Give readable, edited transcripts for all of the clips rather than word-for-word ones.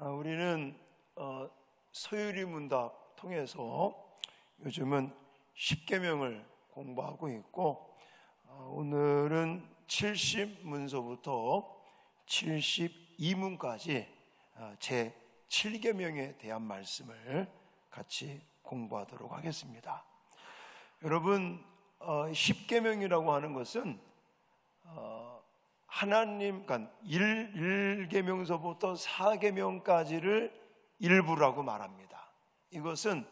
우리는 서유리 문답 통해서 요즘은 십계명을 공부하고 있고, 오늘은 70문서부터 72문까지 제 7계명에 대한 말씀을 같이 공부하도록 하겠습니다. 여러분, 십계명이라고 하는 것은 하나님, 그러니까 1계명서부터 4계명까지를 일부라고 말합니다. 이것은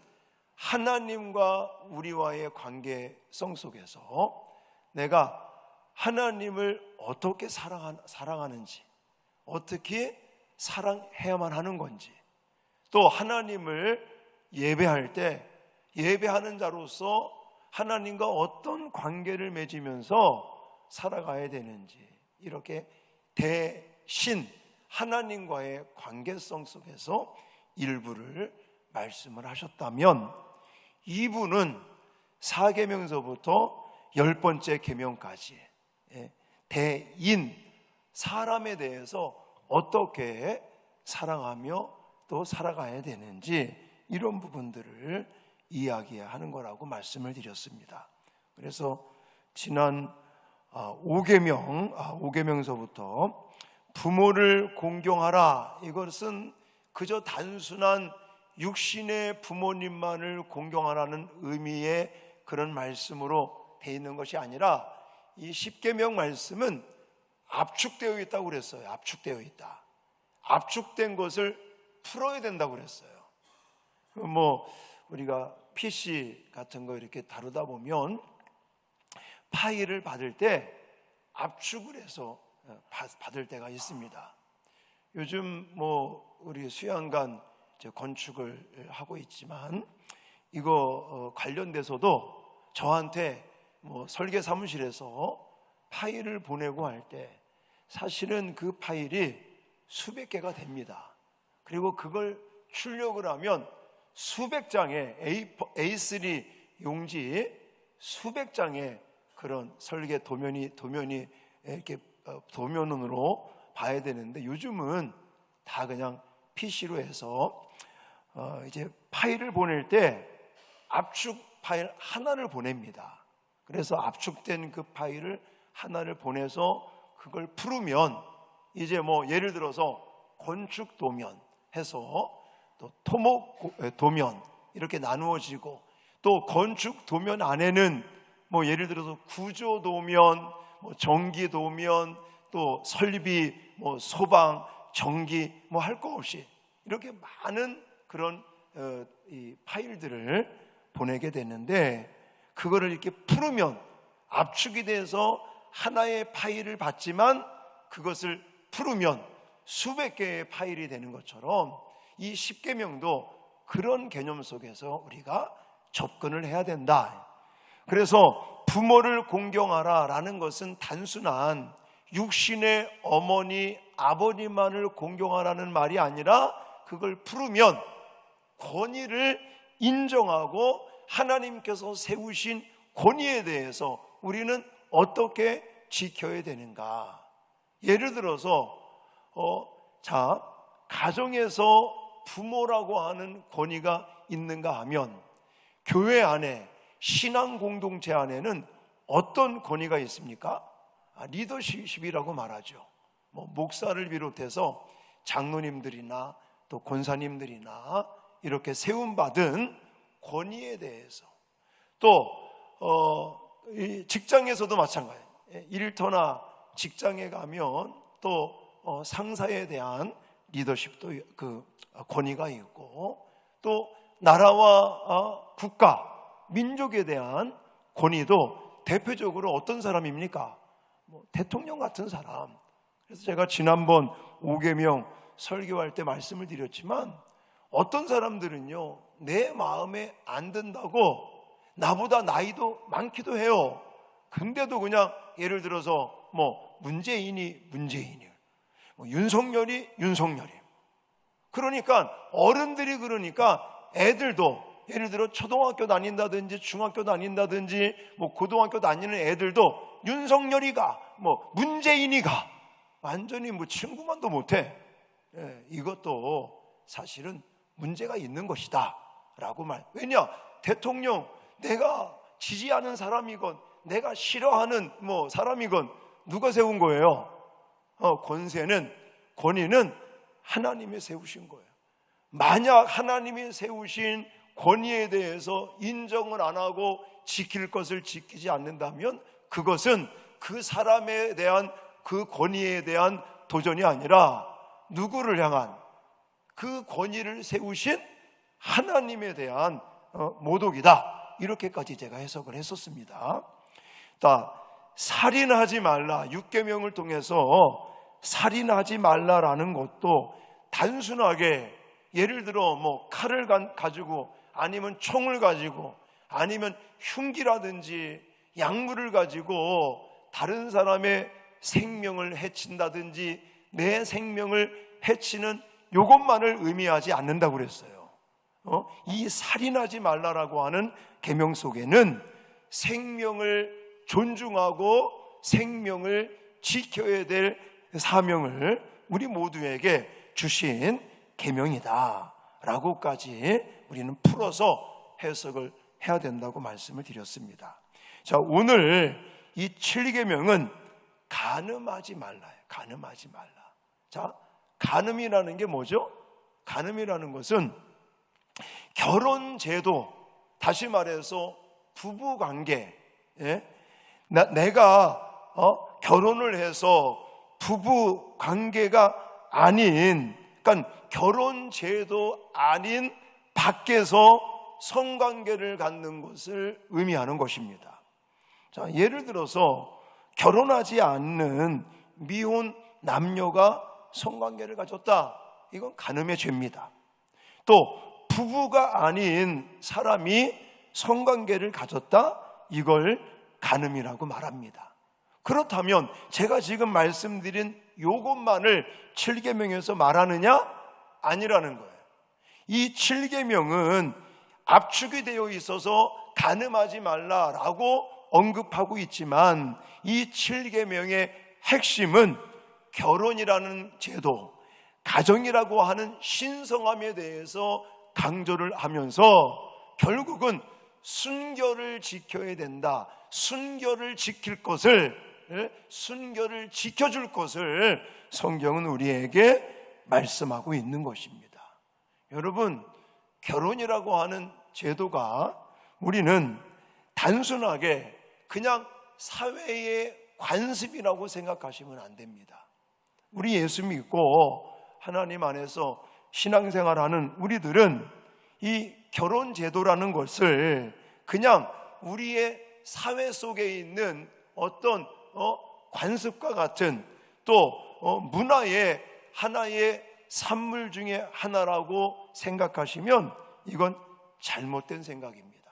하나님과 우리와의 관계성 속에서 내가 하나님을 어떻게 사랑하는지, 어떻게 사랑해야만 하는 건지, 또 하나님을 예배할 때 예배하는 자로서 하나님과 어떤 관계를 맺으면서 살아가야 되는지, 이렇게 대신 하나님과의 관계성 속에서 일부를 말씀을 하셨다면, 2부는 4계명서부터 10번째 계명까지 대인, 사람에 대해서 어떻게 사랑하며 또 살아가야 되는지, 이런 부분들을 이야기하는 거라고 말씀을 드렸습니다. 그래서 지난 5계명서부터 부모를 공경하라, 이것은 그저 단순한 육신의 부모님만을 공경하라는 의미의 그런 말씀으로 되어 있는 것이 아니라, 이 10계명 말씀은 압축되어 있다고 그랬어요. 압축되어 있다. 압축된 것을 풀어야 된다고 그랬어요. 우리가 PC 같은 거 이렇게 다루다 보면 파일을 받을 때 압축을 해서 받을 때가 있습니다. 요즘 우리 수양관 건축을 하고 있지만, 이거 관련돼서도 저한테 설계 사무실에서 파일을 보내고 할 때 사실은 그 파일이 수백 개가 됩니다. 그리고 그걸 출력을 하면 수백 장의 A3 용지 수백 장의 그런 설계 도면이 이렇게 도면으로 봐야 되는데, 요즘은 다 그냥 PC로 해서 이제 파일을 보낼 때 압축 파일 하나를 보냅니다. 그래서 압축된 그 파일을 하나를 보내서 그걸 풀으면 이제 예를 들어서 건축 도면 해서 또 토목 도면 이렇게 나누어지고, 또 건축 도면 안에는 예를 들어서 구조 도면, 전기 도면, 또 설비, 소방, 전기, 할 거 없이 이렇게 많은 그런 이 파일들을 보내게 되는데, 그거를 이렇게 풀으면 압축이 돼서 하나의 파일을 받지만, 그것을 풀으면 수백 개의 파일이 되는 것처럼 이 십계명도 그런 개념 속에서 우리가 접근을 해야 된다. 그래서 부모를 공경하라 라는 것은 단순한 육신의 어머니, 아버님만을 공경하라는 말이 아니라, 그걸 풀으면 권위를 인정하고 하나님께서 세우신 권위에 대해서 우리는 어떻게 지켜야 되는가. 예를 들어서 가정에서 부모라고 하는 권위가 있는가 하면, 교회 안에, 신앙 공동체 안에는 어떤 권위가 있습니까? 리더십이라고 말하죠. 목사를 비롯해서 장로님들이나 또 권사님들이나 이렇게 세움받은 권위에 대해서, 또 직장에서도 마찬가지예요. 일터나 직장에 가면 또 상사에 대한 리더십도 그 권위가 있고, 또 나라와 국가, 민족에 대한 권위도 대표적으로 어떤 사람입니까? 대통령 같은 사람. 그래서 제가 지난번 5계명 설교할 때 말씀을 드렸지만, 어떤 사람들은요, 내 마음에 안 든다고 나보다 나이도 많기도 해요. 근데도 그냥 예를 들어서 문재인이 윤석열이 그러니까 어른들이, 그러니까 애들도 예를 들어 초등학교 다닌다든지 중학교 다닌다든지 고등학교 다니는 애들도 윤석열이가 문재인이가 완전히 친구만도 못해. 이것도 사실은 문제가 있는 것이다 라고 왜냐? 대통령, 내가 지지하는 사람이건 내가 싫어하는 사람이건 누가 세운 거예요? 권위는 하나님이 세우신 거예요. 만약 하나님이 세우신 권위에 대해서 인정을 안 하고 지킬 것을 지키지 않는다면 그것은 그 사람에 대한 그 권위에 대한 도전이 아니라 누구를 향한, 그 권위를 세우신 하나님에 대한 모독이다. 이렇게까지 제가 해석을 했었습니다. 살인하지 말라, 6계명을 통해서 살인하지 말라라는 것도 단순하게 예를 들어 칼을 가지고 아니면 총을 가지고 아니면 흉기라든지 약물을 가지고 다른 사람의 생명을 해친다든지 내 생명을 해치는 이것만을 의미하지 않는다고 그랬어요. 이 살인하지 말라라고 하는 계명 속에는 생명을 존중하고 생명을 지켜야 될 사명을 우리 모두에게 주신 계명이다 라고까지 우리는 풀어서 해석을 해야 된다고 말씀을 드렸습니다. 자, 오늘 이 7계명은 간음하지 말라요. 간음하지 말라. 자, 간음이라는 게 뭐죠? 간음이라는 것은 결혼제도, 다시 말해서 부부관계, 내가 결혼을 해서 부부관계가 아닌, 그러니까 결혼제도 아닌 밖에서 성관계를 갖는 것을 의미하는 것입니다. 자, 예를 들어서 결혼하지 않는 미혼 남녀가 성관계를 가졌다. 이건 간음의 죄입니다. 또 부부가 아닌 사람이 성관계를 가졌다. 이걸 간음이라고 말합니다. 그렇다면 제가 지금 말씀드린 요것만을 7계명에서 말하느냐? 아니라는 거예요. 이 7계명은 압축이 되어 있어서 간음하지 말라라고 언급하고 있지만 이 7계명의 핵심은 결혼이라는 제도, 가정이라고 하는 신성함에 대해서 강조를 하면서 결국은 순결을 지켜야 된다. 순결을 지킬 것을, 순결을 지켜줄 것을 성경은 우리에게 말씀하고 있는 것입니다. 여러분, 결혼이라고 하는 제도가 우리는 단순하게 그냥 사회의 관습이라고 생각하시면 안 됩니다. 우리 예수 믿고 하나님 안에서 신앙생활하는 우리들은 이 결혼 제도라는 것을 그냥 우리의 사회 속에 있는 어떤 관습과 같은 또 문화의 하나의 산물 중에 하나라고 생각하시면 이건 잘못된 생각입니다.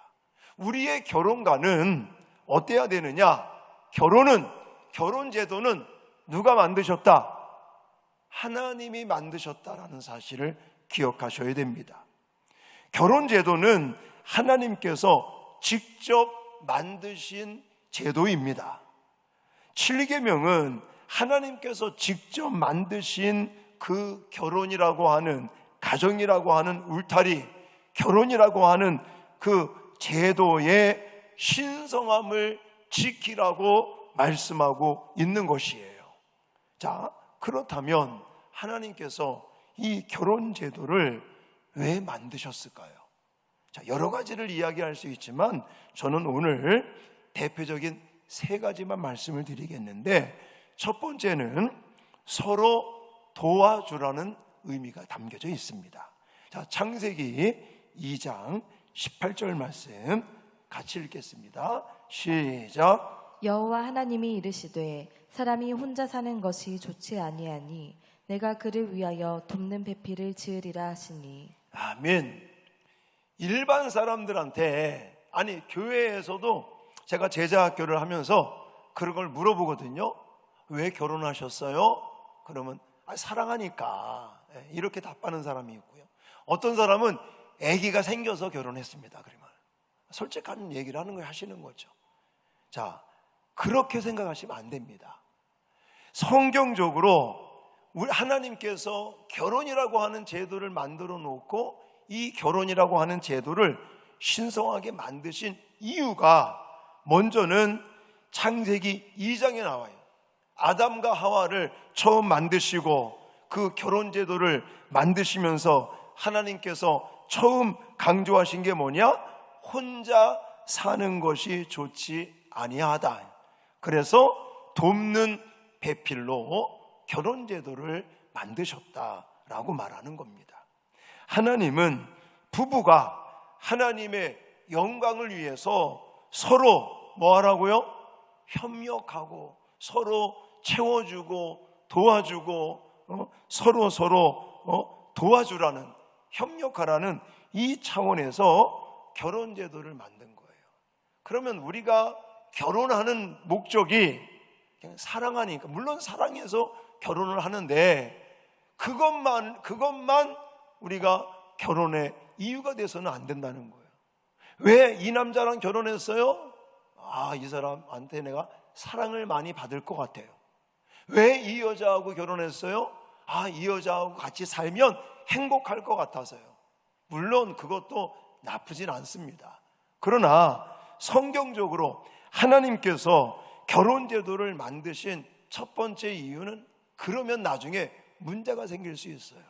우리의 결혼관은 어때야 되느냐? 결혼 제도는 누가 만드셨다? 하나님이 만드셨다라는 사실을 기억하셔야 됩니다. 결혼 제도는 하나님께서 직접 만드신 제도입니다. 7계명은 하나님께서 직접 만드신 그 결혼이라고 하는, 가정이라고 하는 울타리, 결혼이라고 하는 그 제도의 신성함을 지키라고 말씀하고 있는 것이에요. 자, 그렇다면 하나님께서 이 결혼 제도를 왜 만드셨을까요? 자, 여러 가지를 이야기할 수 있지만 저는 오늘 대표적인 3가지만 말씀을 드리겠는데, 첫 번째는 서로 도와주라는 의미가 담겨져 있습니다. 자, 창세기 2장 18절 말씀 같이 읽겠습니다. 시작. 여호와 하나님이 이르시되 사람이 혼자 사는 것이 좋지 아니하니 내가 그를 위하여 돕는 배필을 지으리라 하시니. 아멘. 일반 사람들한테, 아니 교회에서도 제가 제자학교를 하면서 그런 걸 물어보거든요. 왜 결혼하셨어요? 그러면 사랑하니까, 이렇게 답하는 사람이 있고요. 어떤 사람은 아기가 생겨서 결혼했습니다. 그러면 솔직한 얘기를 하는 걸 하시는 거죠. 자, 그렇게 생각하시면 안 됩니다. 성경적으로 우리 하나님께서 결혼이라고 하는 제도를 만들어 놓고 이 결혼이라고 하는 제도를 신성하게 만드신 이유가 먼저는 창세기 2장에 나와요. 아담과 하와를 처음 만드시고 그 결혼 제도를 만드시면서 하나님께서 처음 강조하신 게 뭐냐? 혼자 사는 것이 좋지 아니하다. 그래서 돕는 배필로 결혼 제도를 만드셨다라고 말하는 겁니다. 하나님은 부부가 하나님의 영광을 위해서 서로 뭐 하라고요? 협력하고 서로 채워주고 도와주고 서로 도와주라는, 협력하라는 이 차원에서 결혼 제도를 만든 거예요. 그러면 우리가 결혼하는 목적이 그냥 사랑하니까, 물론 사랑해서 결혼을 하는데 그것만 우리가 결혼의 이유가 돼서는 안 된다는 거예요. 왜 이 남자랑 결혼했어요? 이 사람한테 내가 사랑을 많이 받을 것 같아요. 왜 이 여자하고 결혼했어요? 이 여자하고 같이 살면 행복할 것 같아서요. 물론 그것도 나쁘진 않습니다. 그러나 성경적으로 하나님께서 결혼 제도를 만드신 첫 번째 이유는, 그러면 나중에 문제가 생길 수 있어요.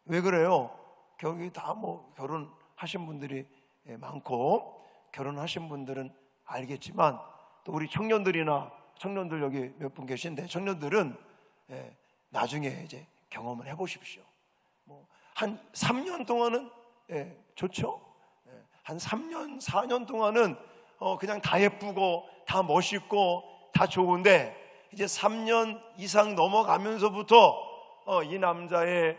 왜 그래요? 여기 다 결혼하신 분들이 많고, 결혼하신 분들은 알겠지만, 또 우리 청년들 여기 몇 분 계신데, 청년들은 나중에 이제 경험을 해보십시오. 한 3년 동안은 좋죠. 한 3년, 4년 동안은 그냥 다 예쁘고 다 멋있고 다 좋은데, 이제 3년 이상 넘어가면서부터 이 남자의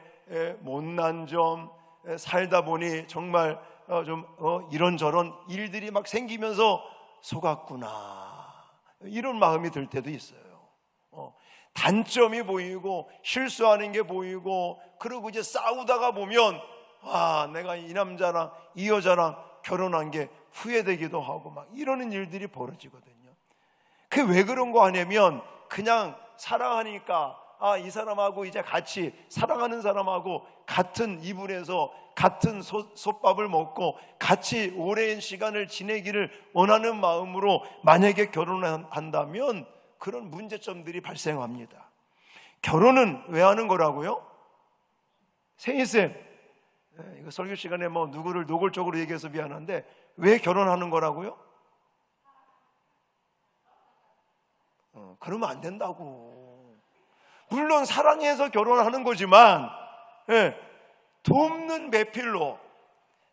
못난 점, 살다 보니 정말 좀 이런저런 일들이 막 생기면서 속았구나, 이런 마음이 들 때도 있어요. 단점이 보이고 실수하는 게 보이고, 그리고 이제 싸우다가 보면 내가 이 남자랑 이 여자랑 결혼한 게 후회되기도 하고 막 이러는 일들이 벌어지거든요. 그게 왜 그런 거 하냐면, 그냥 사랑하니까 이 사람하고 이제 같이, 사랑하는 사람하고 같은 이불에서 같은 솥밥을 먹고 같이 오랜 시간을 지내기를 원하는 마음으로 만약에 결혼을 한다면 그런 문제점들이 발생합니다. 결혼은 왜 하는 거라고요? 세희쌤, 이거 설교 시간에 누구를 노골적으로 얘기해서 미안한데, 왜 결혼하는 거라고요? 그러면 안 된다고. 물론 사랑해서 결혼하는 거지만, 돕는 배필로,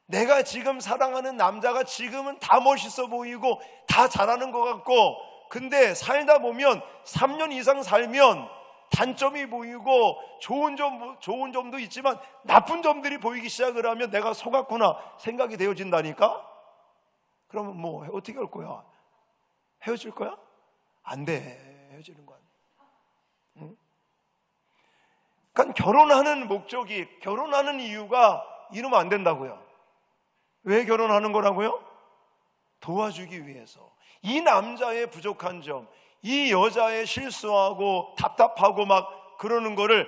내가 지금 사랑하는 남자가 지금은 다 멋있어 보이고 다 잘하는 것 같고, 근데 살다 보면 3년 이상 살면 단점이 보이고 좋은 점도 있지만 나쁜 점들이 보이기 시작을 하면 내가 속았구나 생각이 되어진다니까? 그러면 어떻게 할 거야? 헤어질 거야? 안 돼. 헤어지는 거 아니야. 그러니까 결혼하는 목적이, 결혼하는 이유가 이러면 안 된다고요. 왜 결혼하는 거라고요? 도와주기 위해서. 이 남자의 부족한 점, 이 여자의 실수하고 답답하고 막 그러는 거를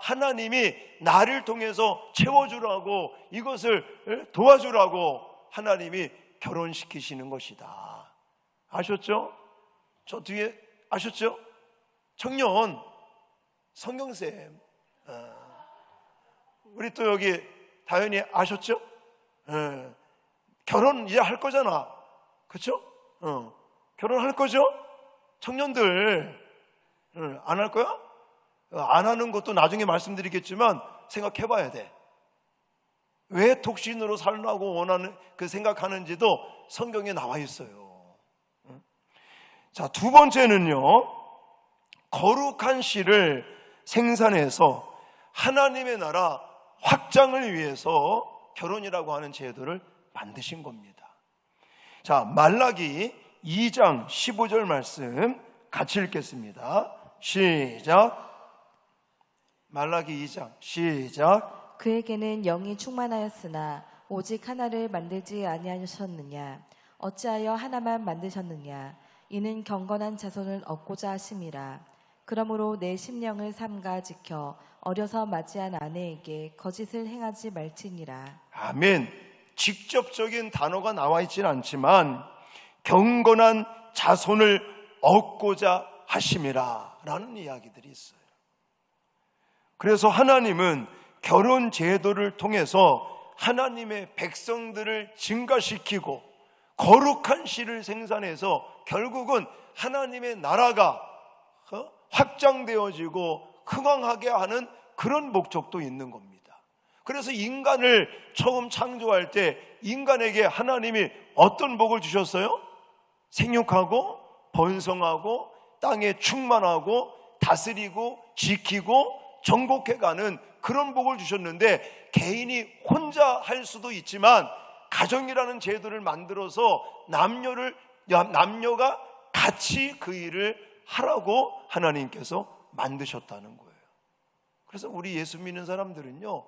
하나님이 나를 통해서 채워주라고, 이것을 도와주라고 하나님이 결혼시키시는 것이다. 아셨죠? 저 뒤에 아셨죠? 청년 성경쌤, 우리 또 여기 다현이 아셨죠? 결혼 이제 할 거잖아, 그렇죠? 결혼할 거죠? 청년들 안 할 거야? 안 하는 것도 나중에 말씀드리겠지만 생각해 봐야 돼. 왜 독신으로 살라고 생각하는지도 성경에 나와 있어요. 자, 두 번째는요, 거룩한 씨를 생산해서 하나님의 나라 확장을 위해서 결혼이라고 하는 제도를 만드신 겁니다. 자, 말라기 2장 15절 말씀 같이 읽겠습니다. 시작. 말라기 2장 시작. 그에게는 영이 충만하였으나 오직 하나를 만들지 아니하셨느냐? 어찌하여 하나만 만드셨느냐? 이는 경건한 자손을 얻고자 하심이라. 그러므로 내 심령을 삼가 지켜 어려서 맞이한 아내에게 거짓을 행하지 말지니라. 아멘. 직접적인 단어가 나와 있지는 않지만 경건한 자손을 얻고자 하심이라 라는 이야기들이 있어요. 그래서 하나님은 결혼 제도를 통해서 하나님의 백성들을 증가시키고 거룩한 씨를 생산해서 결국은 하나님의 나라가 확장되어지고 흥왕하게 하는 그런 목적도 있는 겁니다. 그래서 인간을 처음 창조할 때 인간에게 하나님이 어떤 복을 주셨어요? 생육하고 번성하고 땅에 충만하고 다스리고 지키고 정복해가는 그런 복을 주셨는데, 개인이 혼자 할 수도 있지만 가정이라는 제도를 만들어서 남녀가 같이 그 일을 하라고 하나님께서 만드셨다는 거예요. 그래서 우리 예수 믿는 사람들은요,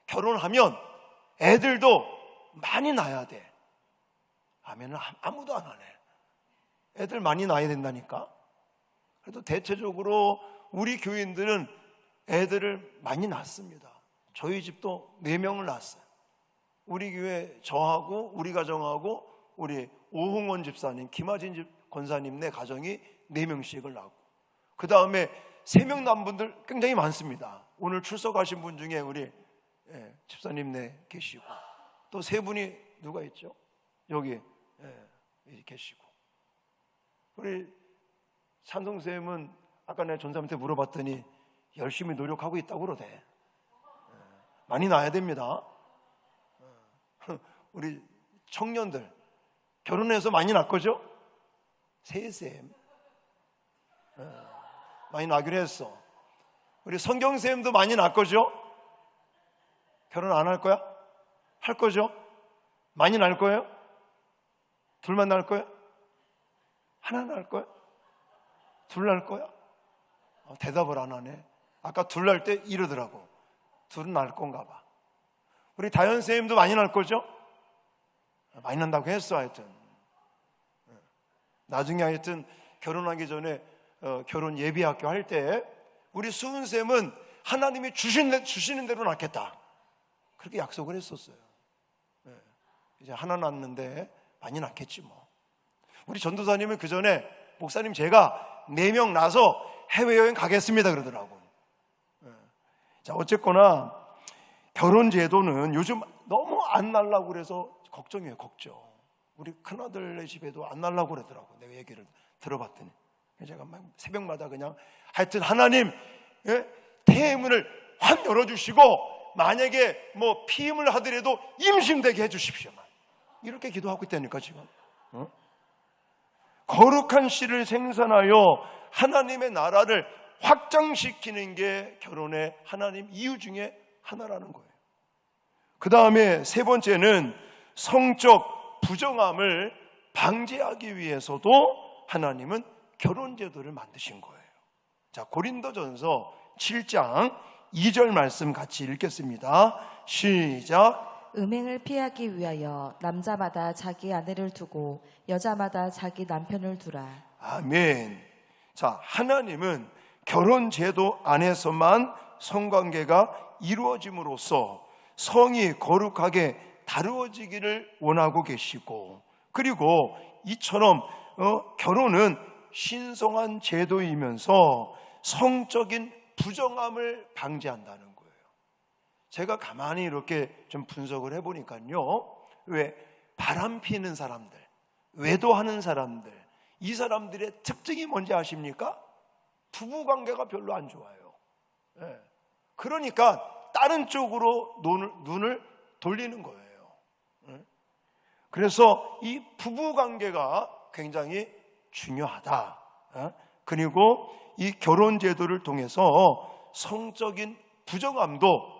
결혼하면 애들도 많이 낳아야 돼. 아멘은 아무도 안 하네. 애들 많이 낳아야 된다니까. 그래도 대체적으로 우리 교인들은 애들을 많이 낳습니다. 저희 집도 4명을 낳았어요. 우리 교회 저하고 우리 가정하고 우리 오홍원 집사님, 김하진 권사님네 가정이 4명씩을 낳고, 그 다음에 3명 낳은 분들 굉장히 많습니다. 오늘 출석하신 분 중에 우리 집사님네 계시고, 또 3분이 누가 있죠? 여기 계시고, 우리 찬송쌤은 아까 내가 전사님한테 물어봤더니 열심히 노력하고 있다고 그러대. 많이 낳아야 됩니다. 우리 청년들 결혼해서 많이 낳을 거죠? 세쌤 많이 낳기로 했어. 우리 성경쌤도 많이 낳을 거죠? 결혼 안 할 거야? 할 거죠? 많이 낳을 거예요? 둘만 낳을 거예요? 하나 낳을 거예요? 둘 낳을 거야? 대답을 안 하네. 아까 둘 낳을 때 이러더라고. 둘은 낳을 건가 봐. 우리 다현쌤도 많이 낳을 거죠? 많이 낳는다고 했어. 하여튼 나중에 하여튼 결혼하기 전에 결혼 예비학교 할 때 우리 수은쌤은 하나님이 주시는 대로 낳겠다, 그렇게 약속을 했었어요. 이제 하나 낳는데 많이 낳겠지 뭐. 우리 전도사님은 그 전에 목사님 제가 4명 낳아서 해외여행 가겠습니다 그러더라고. 자, 어쨌거나 결혼 제도는 요즘 너무 안 날라고 그래서 걱정이에요. 걱정. 우리 큰아들네 집에도 안 날라고 그러더라고. 내가 얘기를 들어봤더니 제가 막 새벽마다 그냥 하여튼 하나님 태문을 확 열어주시고 만약에 뭐 피임을 하더라도 임신되게 해주십시오, 이렇게 기도하고 있다니까 지금. 거룩한 씨를 생산하여 하나님의 나라를 확장시키는 게 결혼의 하나님 이유 중에 하나라는 거예요. 그 다음에 3번째는 성적 부정함을 방지하기 위해서도 하나님은 결혼제도를 만드신 거예요. 자, 고린도전서 7장 2절 말씀 같이 읽겠습니다. 시작. 음행을 피하기 위하여 남자마다 자기 아내를 두고 여자마다 자기 남편을 두라. 아멘. 자, 하나님은 결혼제도 안에서만 성관계가 이루어짐으로써 성이 거룩하게 다루어지기를 원하고 계시고, 그리고 이처럼 결혼은 신성한 제도이면서 성적인 부정함을 방지한다는 거예요. 제가 가만히 이렇게 좀 분석을 해보니까요, 왜 바람 피는 사람들, 외도하는 사람들, 이 사람들의 특징이 뭔지 아십니까? 부부관계가 별로 안 좋아요. 그러니까 다른 쪽으로 눈을 돌리는 거예요. 그래서 이 부부관계가 굉장히 중요하다. 그리고 이 결혼제도를 통해서 성적인 부정함도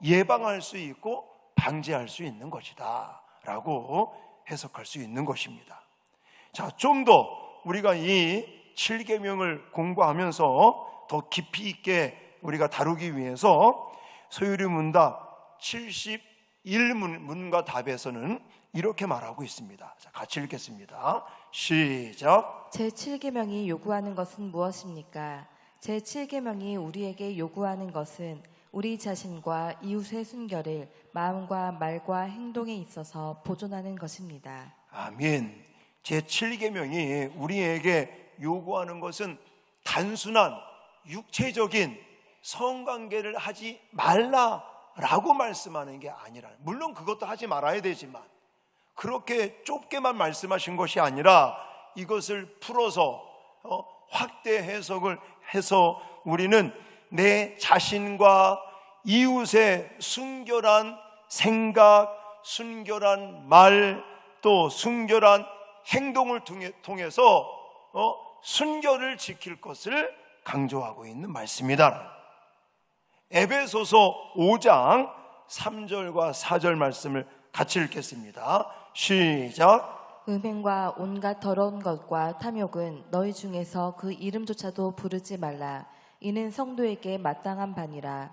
예방할 수 있고 방지할 수 있는 것이다 라고 해석할 수 있는 것입니다. 자, 좀 더 우리가 이 7계명을 공부하면서 더 깊이 있게 우리가 다루기 위해서 소유리 문답 71문과 답에서는 이렇게 말하고 있습니다. 자, 같이 읽겠습니다. 시작. 제7계명이 요구하는 것은 무엇입니까? 제7계명이 우리에게 요구하는 것은 우리 자신과 이웃의 순결을 마음과 말과 행동에 있어서 보존하는 것입니다. 아멘. 제7계명이 우리에게 요구하는 것은 단순한 육체적인 성관계를 하지 말라라고 말씀하는 게 아니라, 물론 그것도 하지 말아야 되지만 그렇게 좁게만 말씀하신 것이 아니라 이것을 풀어서 확대 해석을 해서 우리는 내 자신과 이웃의 순결한 생각, 순결한 말, 또 순결한 행동을 통해서 순결을 지킬 것을 강조하고 있는 말씀이다. 에베소서 5장 3절과 4절 말씀을 같이 읽겠습니다. 시작. 음행과 온갖 더러운 것과 탐욕은 너희 중에서 그 이름조차도 부르지 말라. 이는 성도에게 마땅한 바니라.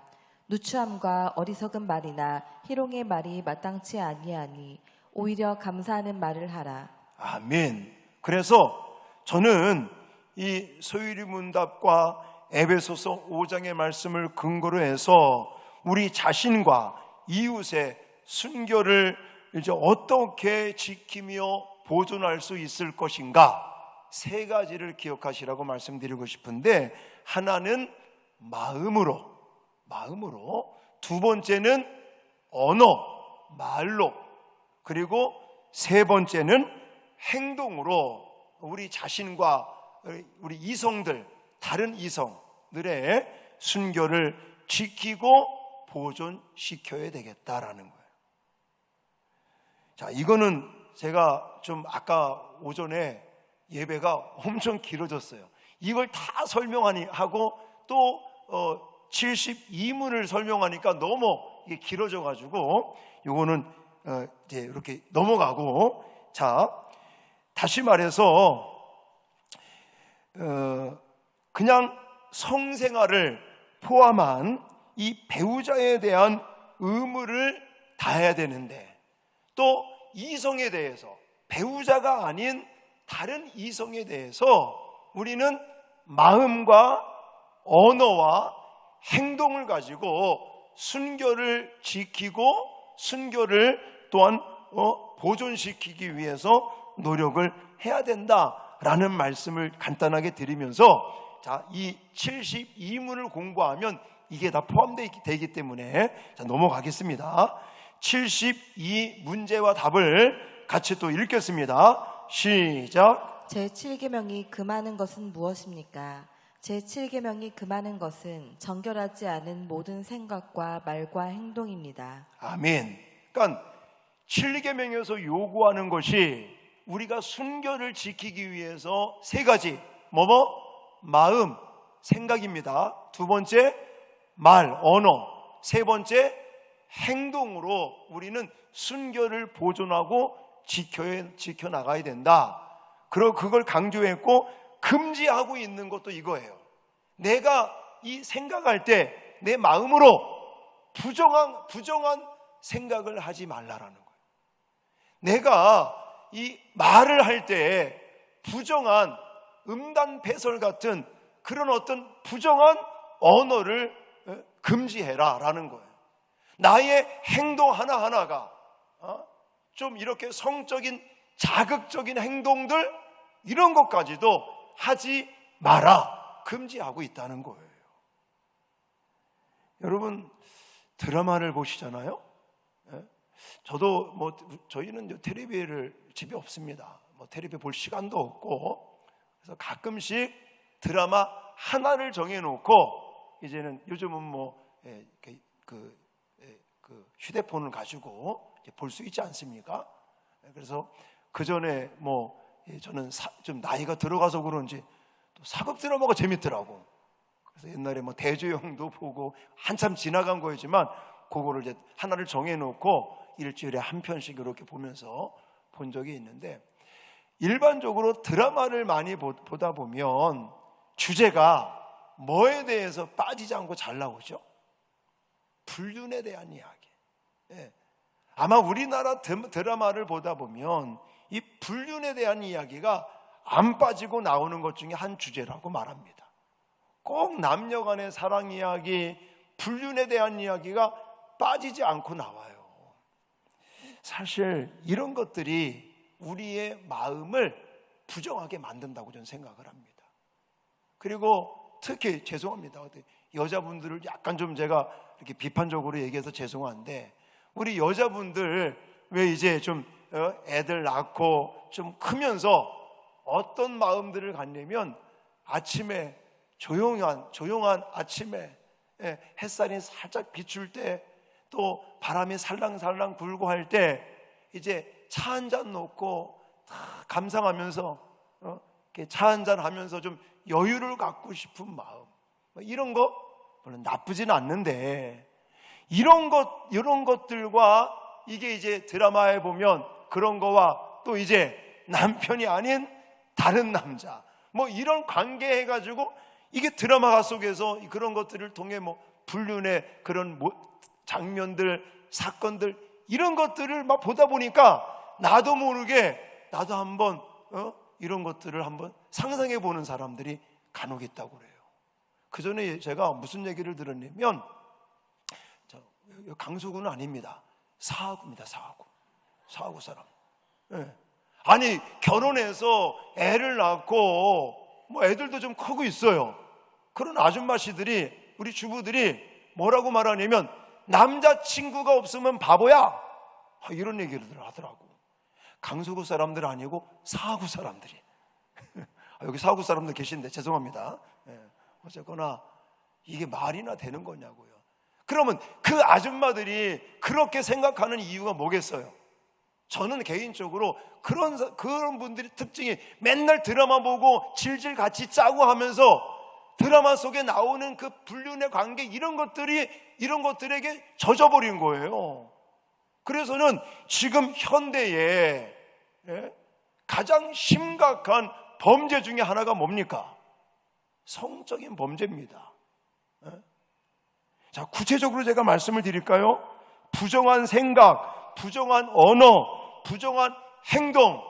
누추함과 어리석은 말이나 희롱의 말이 마땅치 아니하니 오히려 감사하는 말을 하라. 아멘. 그래서 저는 이 소유리 문답과 에베소서 5장의 말씀을 근거로 해서 우리 자신과 이웃의 순결을 이제 어떻게 지키며 보존할 수 있을 것인가, 세 가지를 기억하시라고 말씀드리고 싶은데, 하나는 마음으로, 두 번째는 언어, 말로, 그리고 세 번째는 행동으로 우리 자신과 우리 이성들, 다른 이성들의 순결을 지키고 보존시켜야 되겠다라는 거예요. 자, 이거는 제가 좀 아까 오전에 예배가 엄청 길어졌어요. 이걸 다 설명하고 또 72문을 설명하니까 너무 이게 길어져가지고 이거는 이제 이렇게 넘어가고, 자, 다시 말해서 그냥 성생활을 포함한 이 배우자에 대한 의무를 다해야 되는데, 또 이성에 대해서, 배우자가 아닌 다른 이성에 대해서 우리는 마음과 언어와 행동을 가지고 순결을 지키고 순결을 또한 보존시키기 위해서 노력을 해야 된다라는 말씀을 간단하게 드리면서, 자, 이 72문을 공부하면 이게 다 포함되기 때문에 자, 넘어가겠습니다. 72문제와 답을 같이 또 읽겠습니다. 시작. 제7계명이 금하는 것은 무엇입니까? 제7계명이 금하는 것은 정결하지 않은 모든 생각과 말과 행동입니다. 아멘. 그러니까 7계명에서 요구하는 것이 우리가 순결을 지키기 위해서 세 가지, 마음, 생각입니다. 두 번째 말, 언어, 세 번째 행동으로 우리는 순결을 보존하고 지켜나가야 된다. 그리고 그걸 강조했고, 금지하고 있는 것도 이거예요. 내가 이 생각할 때 내 마음으로 부정한 생각을 하지 말라라는 거예요. 내가 이 말을 할 때 부정한 음단배설 같은 그런 어떤 부정한 언어를 금지해라라는 거예요. 나의 행동 하나하나가 좀 이렇게 성적인 자극적인 행동들, 이런 것까지도 하지 마라, 금지하고 있다는 거예요. 여러분, 드라마를 보시잖아요. 저도 저희는 텔레비를 집에 없습니다. 텔레비 볼 시간도 없고, 그래서 가끔씩 드라마 하나를 정해놓고, 이제는 요즘은 휴대폰을 가지고 볼 수 있지 않습니까? 그래서 그 전에 저는 좀 나이가 들어가서 그런지 또 사극 드라마가 재밌더라고. 그래서 옛날에 대조영도 보고 한참 지나간 거였지만 그거를 이제 하나를 정해놓고 일주일에 한 편씩 이렇게 보면서 본 적이 있는데, 일반적으로 드라마를 많이 보다 보면 주제가 뭐에 대해서 빠지지 않고 잘 나오죠? 불륜에 대한 이야기. 아마 우리나라 드라마를 보다 보면 이 불륜에 대한 이야기가 안 빠지고 나오는 것 중에 한 주제라고 말합니다. 꼭 남녀 간의 사랑 이야기, 불륜에 대한 이야기가 빠지지 않고 나와요. 사실 이런 것들이 우리의 마음을 부정하게 만든다고 저는 생각을 합니다. 그리고 특히 죄송합니다. 여자분들을 약간 좀 제가 이렇게 비판적으로 얘기해서 죄송한데, 우리 여자분들 왜 이제 좀 애들 낳고 좀 크면서 어떤 마음들을 갖냐면, 아침에 조용한 아침에 햇살이 살짝 비출 때, 또 바람이 살랑살랑 불고 할 때 이제 차 한 잔 놓고 감상하면서 차 한 잔 하면서 좀 여유를 갖고 싶은 마음, 이런 거 물론 나쁘진 않는데, 이런 것들과 이게 이제 드라마에 보면 그런 거와 또 이제 남편이 아닌 다른 남자 이런 관계 해가지고, 이게 드라마 속에서 그런 것들을 통해 불륜의 그런 장면들, 사건들, 이런 것들을 막 보다 보니까 나도 모르게 나도 한번 이런 것들을 한번 상상해 보는 사람들이 간혹 있다고 그래요. 그 전에 제가 무슨 얘기를 들었냐면, 강수구는 아닙니다. 사하구입니다. 사하구 사람. 아니, 결혼해서 애를 낳고 애들도 좀 크고 있어요. 그런 아줌마씨들이, 우리 주부들이 뭐라고 말하냐면, 남자친구가 없으면 바보야, 이런 얘기를 하더라고. 강서구 사람들 아니고 사하구 사람들이. 여기 사하구 사람들 계신데 죄송합니다. 어쨌거나 이게 말이나 되는 거냐고요. 그러면 그 아줌마들이 그렇게 생각하는 이유가 뭐겠어요? 저는 개인적으로 그런 분들의 특징이, 맨날 드라마 보고 질질 같이 짜고 하면서 드라마 속에 나오는 그 불륜의 관계, 이런 것들에게 젖어버린 거예요. 그래서는 지금 현대에 가장 심각한 범죄 중에 하나가 뭡니까? 성적인 범죄입니다. 자, 구체적으로 제가 말씀을 드릴까요? 부정한 생각, 부정한 언어, 부정한 행동,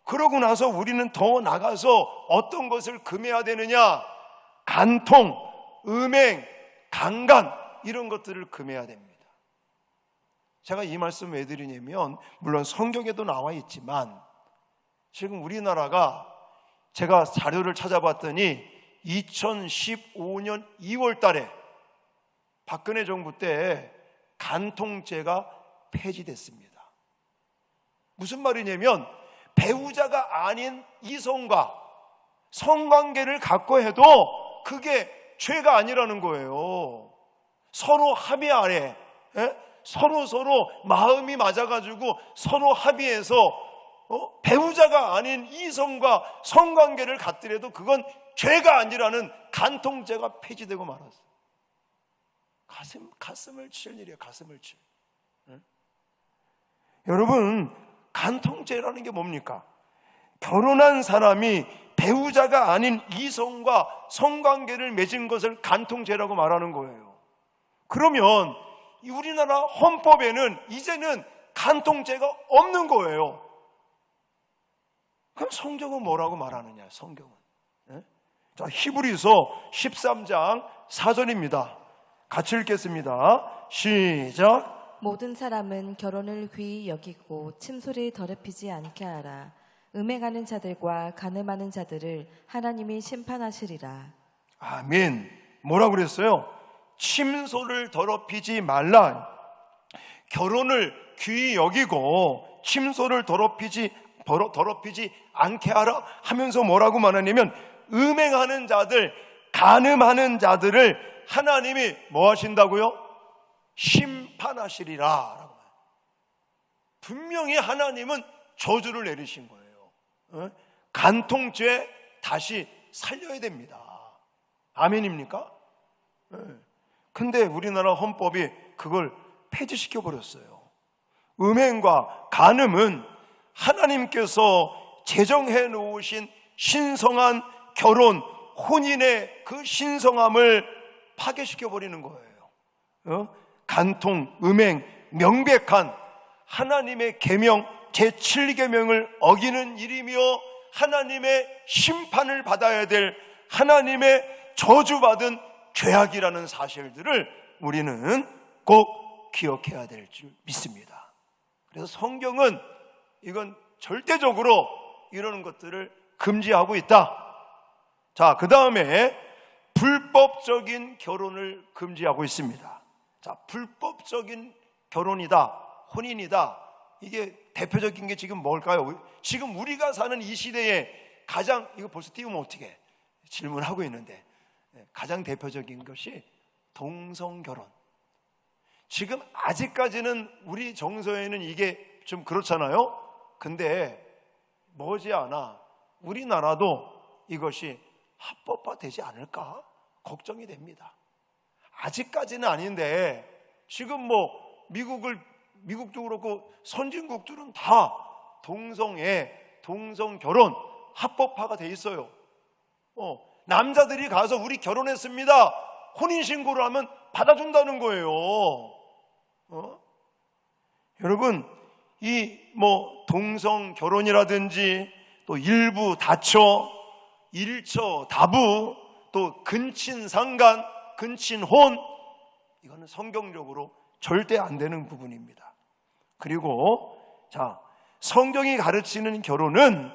그러고 나서 우리는 더 나가서 어떤 것을 금해야 되느냐? 간통, 음행, 강간, 이런 것들을 금해야 됩니다. 제가 이 말씀 왜 드리냐면, 물론 성경에도 나와 있지만 지금 우리나라가, 제가 자료를 찾아봤더니 2015년 2월 달에 박근혜 정부 때 간통죄가 폐지됐습니다. 무슨 말이냐면, 배우자가 아닌 이성과 성관계를 갖고 해도 그게 죄가 아니라는 거예요. 서로 합의하에, 서로 마음이 맞아가지고 서로 합의해서 배우자가 아닌 이성과 성관계를 갖더라도 그건 죄가 아니라는 간통죄가 폐지되고 말았어요. 가슴을 칠 일이에요. 가슴을 칠. 여러분, 간통죄라는 게 뭡니까? 결혼한 사람이 배우자가 아닌 이성과 성관계를 맺은 것을 간통죄라고 말하는 거예요. 그러면 우리나라 헌법에는 이제는 간통죄가 없는 거예요. 그럼 성경은 뭐라고 말하느냐? 성경은 자, 히브리서 13장 4절입니다. 같이 읽겠습니다. 시작. 모든 사람은 결혼을 귀히 여기고 침소를 더럽히지 않게 하라. 음행하는 자들과 간음하는 자들을 하나님이 심판하시리라. 아멘. 뭐라고 그랬어요? 침소를 더럽히지 말라. 결혼을 귀히 여기고 침소를 더럽히지 않게 하라 하면서 뭐라고 말하냐면, 음행하는 자들, 간음하는 자들을 하나님이 뭐 하신다고요? 심판하시리라. 분명히 하나님은 저주를 내리신 거예요. 간통죄 다시 살려야 됩니다. 아멘입니까? 근데 우리나라 헌법이 그걸 폐지시켜 버렸어요. 음행과 간음은 하나님께서 제정해 놓으신 신성한 결혼, 혼인의 그 신성함을 파괴시켜 버리는 거예요. 간통, 음행, 명백한 하나님의 계명, 제7계명을 어기는 일이며 하나님의 심판을 받아야 될, 하나님의 저주받은 죄악이라는 사실들을 우리는 꼭 기억해야 될 줄 믿습니다. 그래서 성경은 이건 절대적으로 이런 것들을 금지하고 있다. 자, 그 다음에 불법적인 결혼을 금지하고 있습니다. 자, 불법적인 결혼이다, 혼인이다. 이게 대표적인 게 지금 뭘까요? 지금 우리가 사는 이 시대에 가장, 이거 벌써 띄우면 어떻게 질문하고 있는데, 가장 대표적인 것이 동성결혼. 지금 아직까지는 우리 정서에는 이게 좀 그렇잖아요. 근데 머지않아 우리나라도 이것이 합법화되지 않을까 걱정이 됩니다. 아직까지는 아닌데 지금 뭐 미국도 그렇고 선진국들은 다 동성결혼 합법화가 돼 있어요. 남자들이 가서 우리 결혼했습니다, 혼인신고를 하면 받아준다는 거예요. 여러분, 이 뭐 동성결혼이라든지 또 일부 다처, 일처 다부, 또 근친상간, 근친혼, 이거는 성경적으로 절대 안 되는 부분입니다. 그리고 자, 성경이 가르치는 결혼은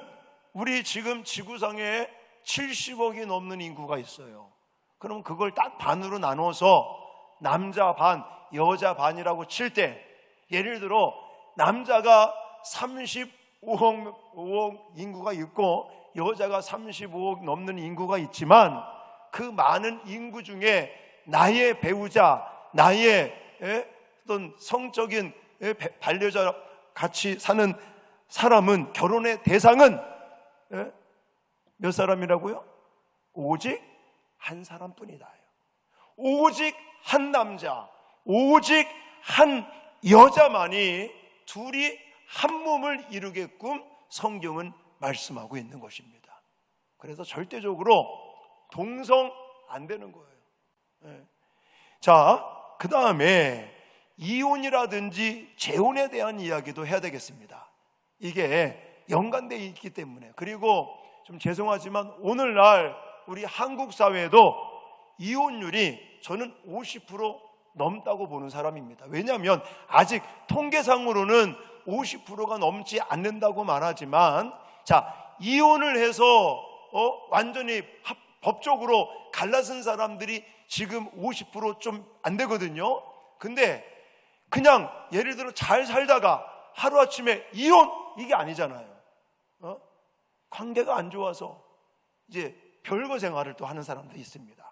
우리 지금 지구상에 70억이 넘는 인구가 있어요. 그럼 그걸 딱 반으로 나눠서 남자 반, 여자 반이라고 칠 때, 예를 들어 남자가 35억 인구가 있고 여자가 35억 넘는 인구가 있지만 그 많은 인구 중에 나의 배우자, 나의 어떤 성적인 반려자 같이 사는 사람은, 결혼의 대상은 몇 사람이라고요? 오직 한 사람뿐이다. 오직 한 남자, 오직 한 여자만이 둘이 한 몸을 이루게끔 성경은 말씀하고 있는 것입니다. 그래서 절대적으로 동성 안 되는 거예요. 자, 그 다음에 이혼이라든지 재혼에 대한 이야기도 해야 되겠습니다. 이게 연관되어 있기 때문에. 그리고 좀 죄송하지만 오늘날 우리 한국 사회에도 이혼율이 저는 50% 넘다고 보는 사람입니다. 왜냐하면 아직 통계상으로는 50%가 넘지 않는다고 말하지만, 자, 이혼을 해서 완전히 법적으로 갈라선 사람들이 지금 50% 좀 안 되거든요. 근데 그냥 예를 들어 잘 살다가 하루아침에 이혼, 이게 아니잖아요. 관계가 안 좋아서 이제 별거 생활을 또 하는 사람도 있습니다.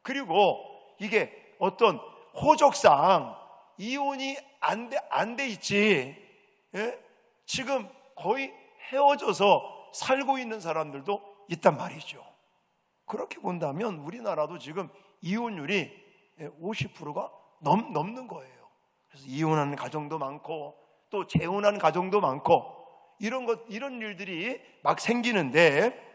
그리고 이게 어떤 호적상 이혼이 안 돼 있지, 지금 거의 헤어져서 살고 있는 사람들도 있단 말이죠. 그렇게 본다면 우리나라도 지금 이혼율이 50%가 넘는 거예요. 그래서 이혼하는 가정도 많고 또 재혼하는 가정도 많고 이런 일들이 막 생기는데,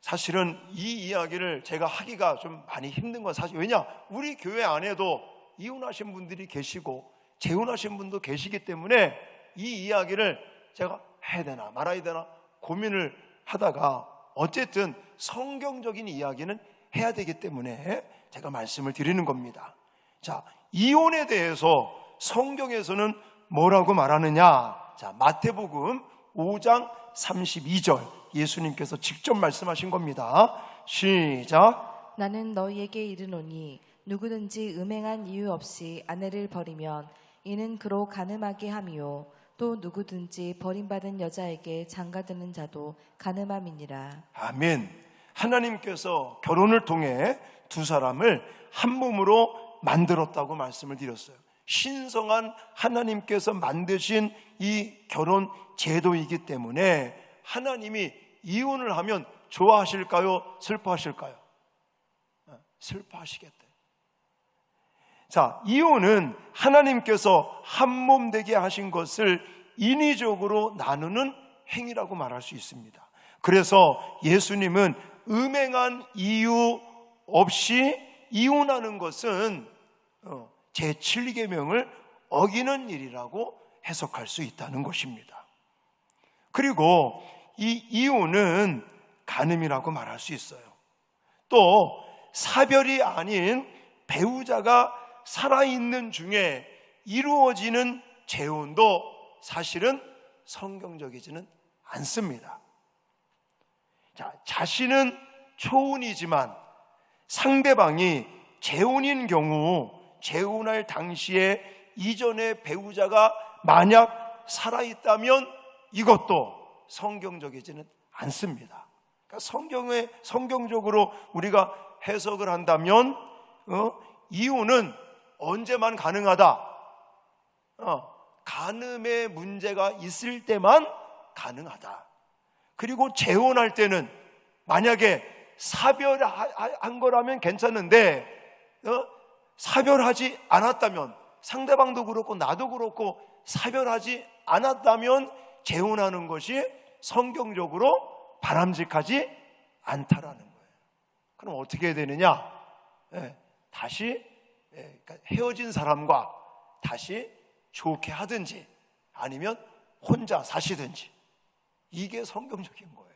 사실은 이 이야기를 제가 하기가 좀 많이 힘든 건 사실, 왜냐, 우리 교회 안에도 이혼하신 분들이 계시고 재혼하신 분도 계시기 때문에 이 이야기를 제가 해야 되나 말아야 되나 고민을 하다가 어쨌든 성경적인 이야기는 해야 되기 때문에 제가 말씀을 드리는 겁니다. 자, 이혼에 대해서 성경에서는 뭐라고 말하느냐? 자, 마태복음 5장 32절 예수님께서 직접 말씀하신 겁니다. 시작. 나는 너희에게 이르노니 누구든지 음행한 이유 없이 아내를 버리면 이는 그로 간음하게 함이요 또 누구든지 버림받은 여자에게 장가드는 자도 간음함이니라. 아멘. 하나님께서 결혼을 통해 두 사람을 한 몸으로 만들었다고 말씀을 드렸어요. 신성한 하나님께서 만드신 이 결혼 제도이기 때문에 하나님이 이혼을 하면 좋아하실까요? 슬퍼하실까요? 슬퍼하시겠대. 자, 이혼은 하나님께서 한 몸 되게 하신 것을 인위적으로 나누는 행위라고 말할 수 있습니다. 그래서 예수님은 음행한 이유 없이 이혼하는 것은 제7계명을 어기는 일이라고 해석할 수 있다는 것입니다. 그리고 이 이혼은 간음이라고 말할 수 있어요. 또 사별이 아닌 배우자가 살아있는 중에 이루어지는 재혼도 사실은 성경적이지는 않습니다. 자, 자신은 초혼이지만 상대방이 재혼인 경우 재혼할 당시에 이전의 배우자가 만약 살아있다면 이것도 성경적이지는 않습니다. 그러니까 성경적으로 우리가 해석을 한다면 이혼은 언제만 가능하다. 간음의 문제가 있을 때만 가능하다. 그리고 재혼할 때는 만약에 사별한 거라면 괜찮은데 사별하지 않았다면, 상대방도 그렇고 나도 그렇고 사별하지 않았다면 재혼하는 것이 성경적으로 바람직하지 않다라는 거예요. 그럼 어떻게 해야 되느냐? 다시 그러니까 헤어진 사람과 다시 좋게 하든지 아니면 혼자 사시든지, 이게 성경적인 거예요.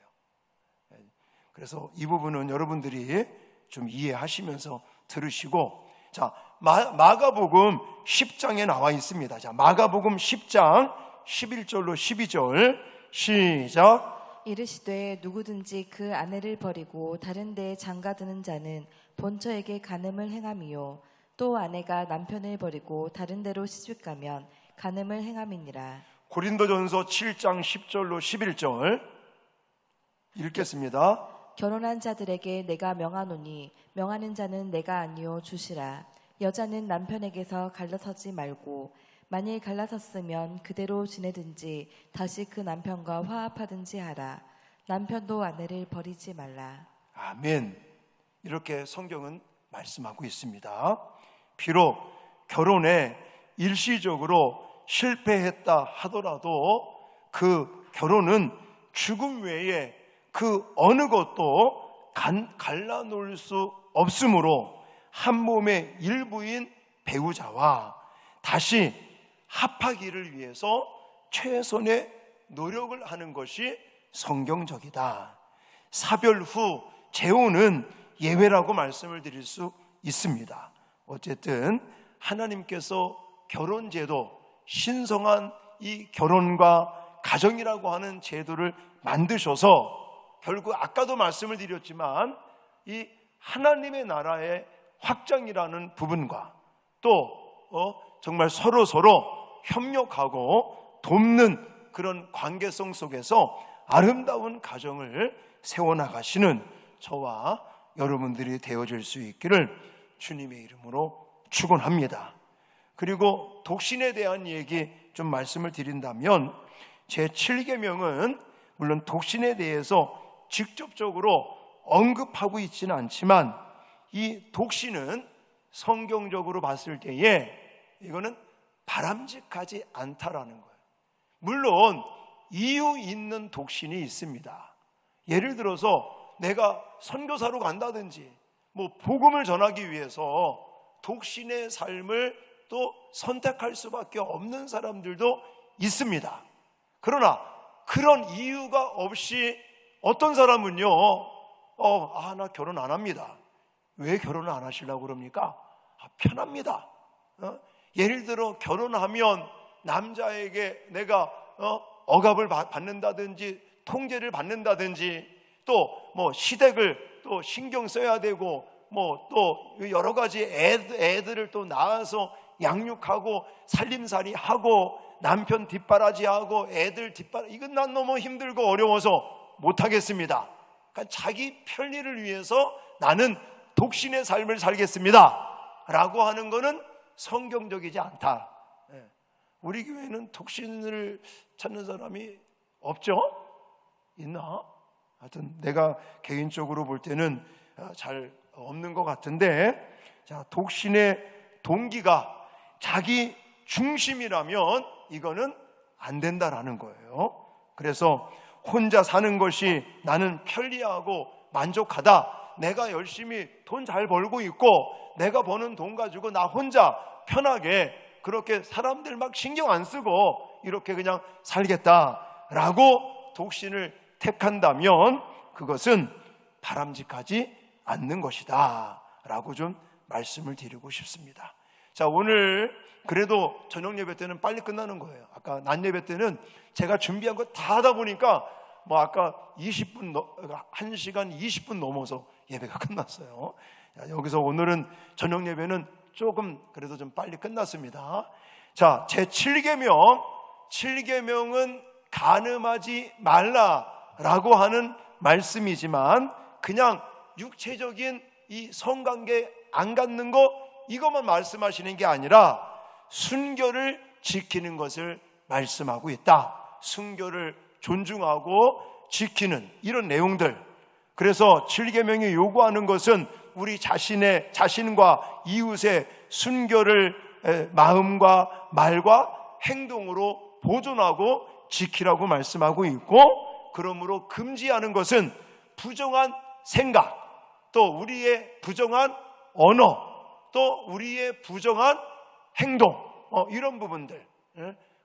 그래서 이 부분은 여러분들이 좀 이해하시면서 들으시고, 자, 마가복음 10장에 나와 있습니다. 자, 마가복음 10장 11절로 12절 시작. 이르시되 누구든지 그 아내를 버리고 다른 데에 장가드는 자는 본처에게 간음을 행함이요 또 아내가 남편을 버리고 다른 데로 시집가면 간음을 행함이니라. 고린도전서 7장 10절로 11절 읽겠습니다. 결혼한 자들에게 내가 명하노니 명하는 자는 내가 아니요 주시라. 여자는 남편에게서 갈라서지 말고 만일 갈라섰으면 그대로 지내든지 다시 그 남편과 화합하든지 하라. 남편도 아내를 버리지 말라. 아멘. 이렇게 성경은 말씀하고 있습니다. 비록 결혼에 일시적으로 실패했다 하더라도 그 결혼은 죽음 외에 그 어느 것도 갈라놓을 수 없으므로 한 몸의 일부인 배우자와 다시 합하기를 위해서 최선의 노력을 하는 것이 성경적이다. 사별 후 재혼은 예외라고 말씀을 드릴 수 있습니다. 어쨌든 하나님께서 결혼제도, 신성한 이 결혼과 가정이라고 하는 제도를 만드셔서 결국 아까도 말씀을 드렸지만 이 하나님의 나라의 확장이라는 부분과 또 정말 서로 협력하고 돕는 그런 관계성 속에서 아름다운 가정을 세워나가시는 저와 여러분들이 되어질 수 있기를 주님의 이름으로 축원합니다. 그리고 독신에 대한 얘기 좀 말씀을 드린다면 제7계명은 물론 독신에 대해서 직접적으로 언급하고 있지는 않지만 이 독신은 성경적으로 봤을 때에 이거는 바람직하지 않다라는 거예요. 물론 이유 있는 독신이 있습니다. 예를 들어서 내가 선교사로 간다든지 복음을 전하기 위해서 독신의 삶을 또 선택할 수밖에 없는 사람들도 있습니다. 그러나 그런 이유가 없이 어떤 사람은요, 나 결혼 안 합니다. 왜 결혼을 안 하시려고 그럽니까? 편합니다. 예를 들어 결혼하면 남자에게 내가 억압을 받는다든지 통제를 받는다든지 또 시댁을 또 신경 써야 되고 또 여러 가지 애들을 또 낳아서 양육하고 살림살이 하고 남편 뒷바라지하고 애들 이건 난 너무 힘들고 어려워서 못하겠습니다. 그러니까 자기 편리를 위해서 나는 독신의 삶을 살겠습니다 라고 하는 거는 성경적이지 않다. 우리 교회는 독신을 찾는 사람이 없죠? 있나? 하여튼 내가 개인적으로 볼 때는 잘 없는 것 같은데, 자, 독신의 동기가 자기 중심이라면 이거는 안 된다라는 거예요. 그래서 혼자 사는 것이 나는 편리하고 만족하다, 내가 열심히 돈 잘 벌고 있고 내가 버는 돈 가지고 나 혼자 편하게 그렇게 사람들 막 신경 안 쓰고 이렇게 그냥 살겠다라고 독신을 택한다면 그것은 바람직하지 않는 것이다 라고 좀 말씀을 드리고 싶습니다. 자, 오늘 그래도 저녁 예배 때는 빨리 끝나는 거예요. 아까 낮 예배 때는 제가 준비한 거 다 하다 보니까 뭐 아까 1시간 20분 넘어서 예배가 끝났어요. 여기서 오늘은 저녁 예배는 조금 그래도 좀 빨리 끝났습니다. 자, 제 7계명은 간음하지 말라라고 하는 말씀이지만 그냥 육체적인 이 성관계 안 갖는 거 이것만 말씀하시는 게 아니라 순결을 지키는 것을 말씀하고 있다. 순결을 존중하고 지키는 이런 내용들. 그래서 7계명이 요구하는 것은 우리 자신과 이웃의 순결을 마음과 말과 행동으로 보존하고 지키라고 말씀하고 있고, 그러므로 금지하는 것은 부정한 생각, 또 우리의 부정한 언어, 또 우리의 부정한 행동, 이런 부분들.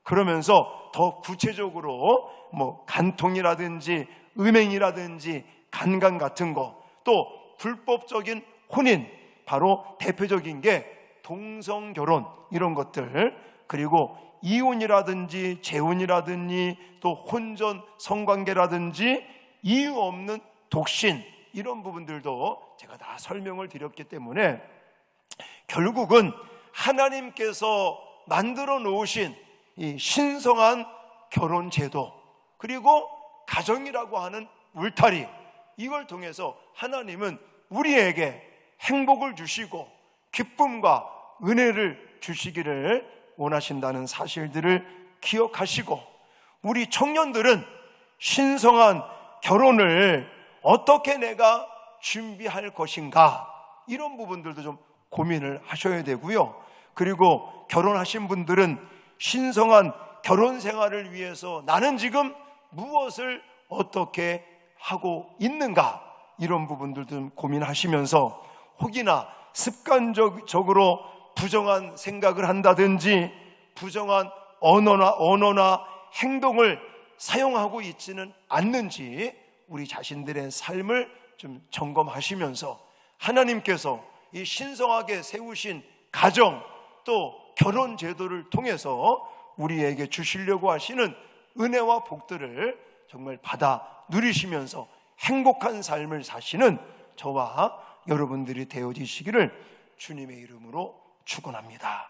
그러면서 더 구체적으로 뭐 간통이라든지 음행이라든지 간간 같은 거, 또 불법적인 혼인, 바로 대표적인 게 동성결혼 이런 것들, 그리고 이혼이라든지 재혼이라든지 또 혼전 성관계라든지 이유 없는 독신, 이런 부분들도 제가 다 설명을 드렸기 때문에 결국은 하나님께서 만들어 놓으신 이 신성한 결혼 제도, 그리고 가정이라고 하는 울타리, 이걸 통해서 하나님은 우리에게 행복을 주시고 기쁨과 은혜를 주시기를 원하신다는 사실들을 기억하시고, 우리 청년들은 신성한 결혼을 어떻게 내가 준비할 것인가, 이런 부분들도 좀 고민을 하셔야 되고요. 그리고 결혼하신 분들은 신성한 결혼 생활을 위해서 나는 지금 무엇을 어떻게 하고 있는가, 이런 부분들도 좀 고민하시면서, 혹이나 습관적으로 부정한 생각을 한다든지 부정한 언어나 행동을 사용하고 있지는 않는지 우리 자신들의 삶을 좀 점검하시면서 하나님께서 이 신성하게 세우신 가정, 또 결혼 제도를 통해서 우리에게 주시려고 하시는 은혜와 복들을 정말 받아 누리시면서 행복한 삶을 사시는 저와 여러분들이 되어지시기를 주님의 이름으로 축원합니다.